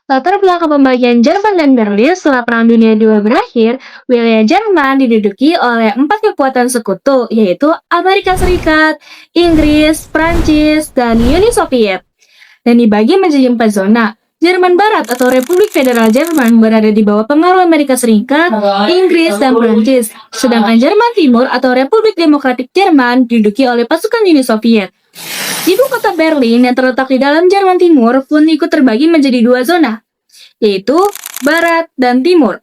Latar belakang pembagian Jerman dan Berlin setelah Perang Dunia II berakhir, wilayah Jerman diduduki oleh 4 kekuatan sekutu, yaitu Amerika Serikat, Inggris, Prancis, dan Uni Soviet, dan dibagi menjadi 4 zona. Jerman Barat atau Republik Federal Jerman berada di bawah pengaruh Amerika Serikat, Inggris, dan Prancis, sedangkan Jerman Timur atau Republik Demokratik Jerman diduduki oleh pasukan Uni Soviet. Ibu kota Berlin yang terletak di dalam Jerman Timur pun ikut terbagi menjadi 2 zona, yaitu Barat dan Timur.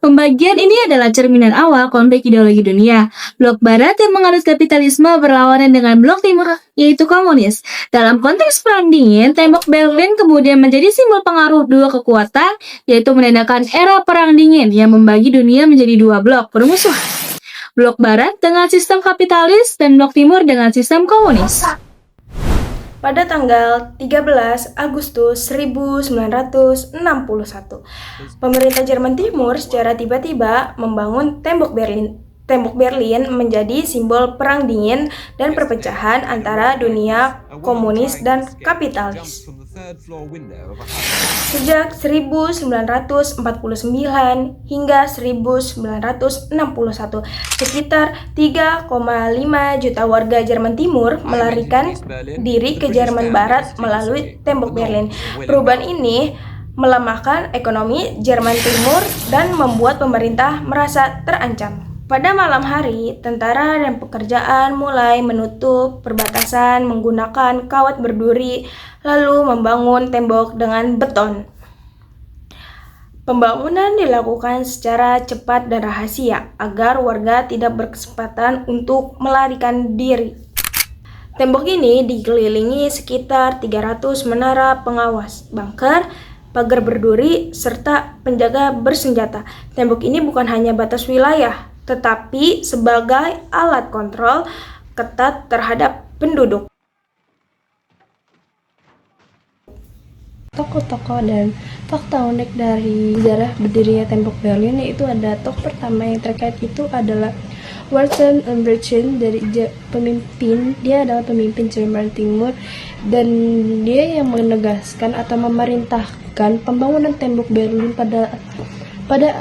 Pembagian ini adalah cerminan awal konflik ideologi dunia. Blok Barat yang menganut kapitalisme berlawanan dengan Blok Timur, yaitu komunis. Dalam konteks Perang Dingin, tembok Berlin kemudian menjadi simbol pengaruh dua kekuatan, yaitu menandakan era Perang Dingin yang membagi dunia menjadi 2 blok bermusuhan. Blok Barat dengan sistem kapitalis dan Blok Timur dengan sistem komunis. Pada tanggal 13 Agustus 1961, pemerintah Jerman Timur secara tiba-tiba membangun Tembok Berlin. Tembok Berlin menjadi simbol perang dingin dan perpecahan antara dunia komunis dan kapitalis. Sejak 1949 hingga 1961, sekitar 3,5 juta warga Jerman Timur melarikan diri ke Jerman Barat melalui Tembok Berlin. Perubahan ini melemahkan ekonomi Jerman Timur dan membuat pemerintah merasa terancam. Pada malam hari, tentara dan pekerjaan mulai menutup perbatasan menggunakan kawat berduri, lalu membangun tembok dengan beton. Pembangunan dilakukan secara cepat dan rahasia agar warga tidak berkesempatan untuk melarikan diri. Tembok ini dikelilingi sekitar 300 menara pengawas, bunker, pagar berduri, serta penjaga bersenjata. Tembok ini bukan hanya batas wilayah, tetapi sebagai alat kontrol ketat terhadap penduduk. Tokoh-tokoh dan fakta unik dari sejarah berdirinya Tembok Berlin, yaitu ada tokoh pertama yang terkait itu adalah Walter Ulbricht. Dari pemimpin, dia adalah pemimpin Jerman Timur dan dia yang menegaskan atau memerintahkan pembangunan Tembok Berlin pada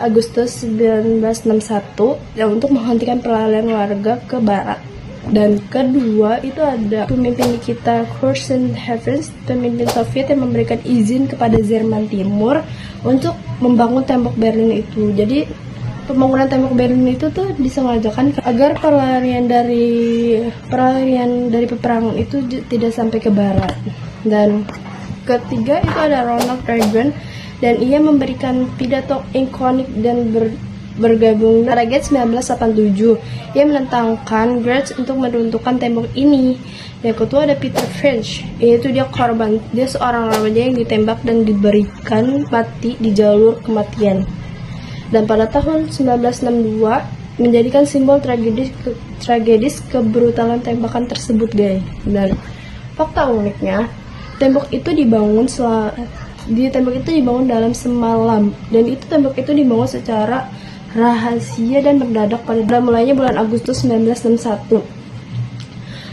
Agustus 1961 untuk menghentikan peralihan warga ke barat. Dan kedua itu ada pemimpin kita Khrushchev, pemimpin Soviet yang memberikan izin kepada Jerman Timur untuk membangun Tembok Berlin itu. Jadi pembangunan Tembok Berlin itu tuh disengajakan agar perlarian dari peperangan itu tidak sampai ke barat. Dan ketiga itu ada Ronald Reagan, dan ia memberikan pidato ikonik dan bergabung pada Gate 1987. Ia menentangkan Goebbels untuk meruntuhkan tembok ini. Yang kedua ada Peter French, yaitu dia seorang remaja yang ditembak dan diberikan mati di jalur kematian. Dan pada tahun 1962 menjadikan simbol tragedis kebrutalan tembakan tersebut, guys. Dan fakta uniknya, tembok itu dibangun dalam semalam, dan tembok itu dibangun secara rahasia dan mendadak pada mulainya bulan Agustus 1961.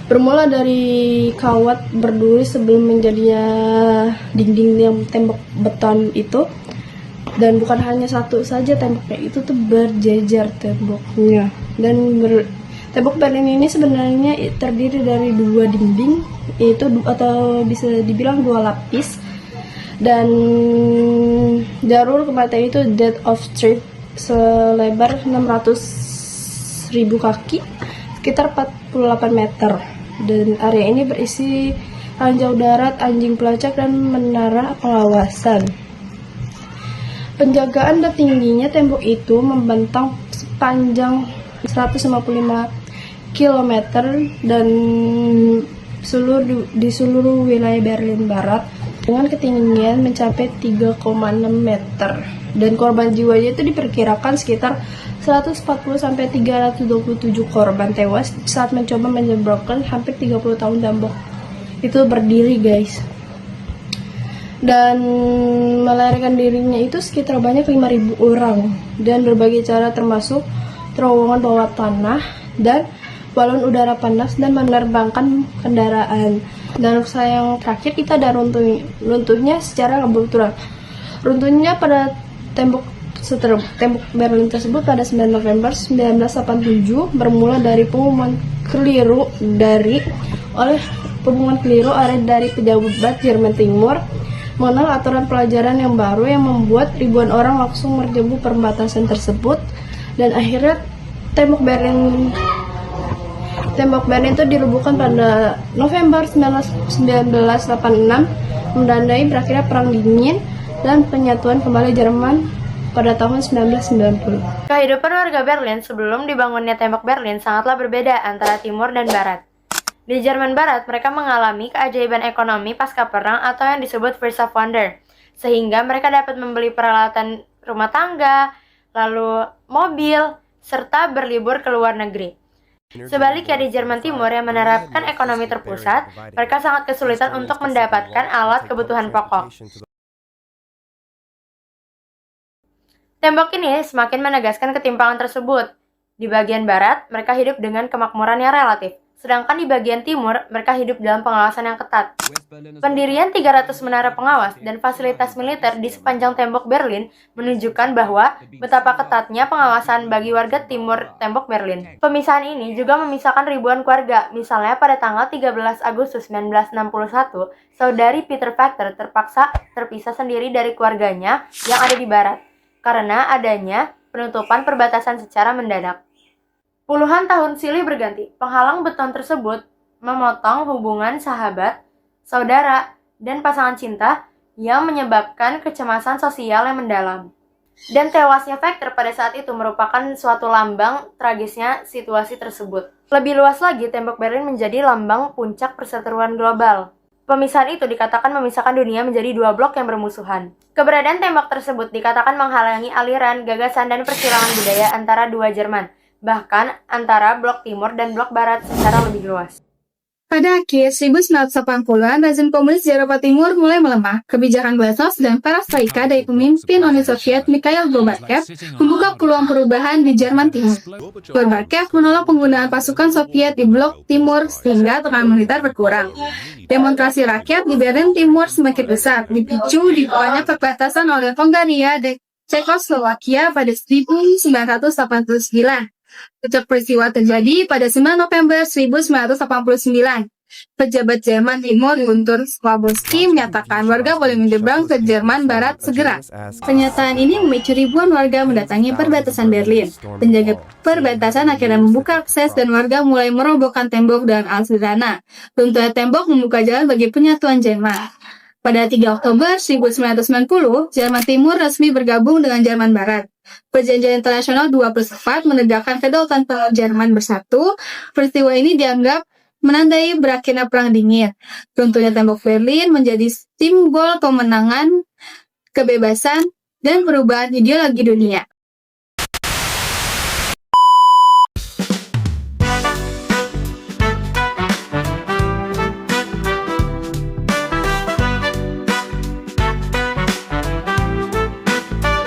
Bermula dari kawat berduri sebelum menjadinya dinding yang tembok beton itu, dan bukan hanya satu saja temboknya, itu tuh berjejer temboknya. Dan tembok Berlin ini sebenarnya terdiri dari 2 dinding, atau bisa dibilang 2 lapis. Dan jalur kematian itu Death of Street selebar 600.000 kaki, sekitar 48 meter. Dan area ini berisi ranjau darat, anjing pelacak, dan menara pengawasan. Penjagaan dan tingginya tembok itu membentang sepanjang 155 km dan di seluruh wilayah Berlin Barat dengan ketinggian mencapai 3,6 meter. Dan korban jiwanya itu diperkirakan sekitar 140-327 korban tewas saat mencoba menjeblokkan hampir 30 tahun tembok itu berdiri, guys. Dan melarikan dirinya itu sekitar banyak 5.000 orang, dan berbagai cara termasuk terowongan bawah tanah dan balon udara panas dan menerbangkan kendaraan. Dan yang terakhir kita ada runtuhnya secara kebetulan. Runtuhnya pada tembok Berlin tersebut pada 9 November 1987 bermula dari pengumuman keliru dari pejabat Jerman Timur mengenal aturan pelajaran yang baru yang membuat ribuan orang langsung menyerbu perbatasan tersebut, dan akhirnya tembok Berlin itu dirobohkan pada November 1986, menandai berakhirnya Perang Dingin dan penyatuan kembali Jerman pada tahun 1990. Kehidupan warga Berlin sebelum dibangunnya tembok Berlin sangatlah berbeda antara timur dan barat. Di Jerman Barat, mereka mengalami keajaiban ekonomi pasca perang atau yang disebut First of Wonder, sehingga mereka dapat membeli peralatan rumah tangga, lalu mobil, serta berlibur ke luar negeri. Sebaliknya di Jerman Timur yang menerapkan ekonomi terpusat, mereka sangat kesulitan untuk mendapatkan alat kebutuhan pokok. Tembok ini semakin menegaskan ketimpangan tersebut. Di bagian barat, mereka hidup dengan kemakmuran yang relatif, sedangkan di bagian timur, mereka hidup dalam pengawasan yang ketat. Pendirian 300 menara pengawas dan fasilitas militer di sepanjang tembok Berlin menunjukkan bahwa betapa ketatnya pengawasan bagi warga timur tembok Berlin. Pemisahan ini juga memisahkan ribuan keluarga. Misalnya pada tanggal 13 Agustus 1961, saudari Peter Factor terpaksa terpisah sendiri dari keluarganya yang ada di barat karena adanya penutupan perbatasan secara mendadak. Puluhan tahun silih berganti, penghalang beton tersebut memotong hubungan sahabat, saudara, dan pasangan cinta yang menyebabkan kecemasan sosial yang mendalam. Dan tewasnya Factor pada saat itu merupakan suatu lambang tragisnya situasi tersebut. Lebih luas lagi, tembok Berlin menjadi lambang puncak perseteruan global. Pemisahan itu dikatakan memisahkan dunia menjadi dua blok yang bermusuhan. Keberadaan tembok tersebut dikatakan menghalangi aliran, gagasan, dan persilangan budaya antara dua Jerman, bahkan antara blok timur dan blok barat secara lebih luas. Pada akhir 1980-an, rezim komunis di Eropa Timur mulai melemah. Kebijakan Glasnost dan Perestroika dari pemimpin Uni Soviet Mikhail Gorbachev membuka peluang perubahan di Jerman Timur. Gorbachev menolak penggunaan pasukan Soviet di blok timur sehingga tekanan militer berkurang. Demonstrasi rakyat di Berlin Timur semakin besar, dipicu di bawahnya perbatasan oleh Hongaria dan Cekoslowakia pada 1989. Sejak peristiwa terjadi pada 9 November 1989, pejabat Jerman Timur Guntur Schabowski menyatakan warga boleh menyeberang ke Jerman Barat segera. Pernyataan ini memicu ribuan warga mendatangi perbatasan Berlin. Penjaga perbatasan akhirnya membuka akses dan warga mulai merobohkan tembok dengan alat sederhana. Runtuhnya tembok membuka jalan bagi penyatuan Jerman. Pada 3 Oktober 1990, Jerman Timur resmi bergabung dengan Jerman Barat. Perjanjian Internasional 2+4 menegakkan kedaulatan Jerman bersatu. Peristiwa ini dianggap menandai berakhirnya Perang Dingin. Runtuhnya tembok Berlin menjadi simbol kemenangan, kebebasan, dan perubahan ideologi dunia.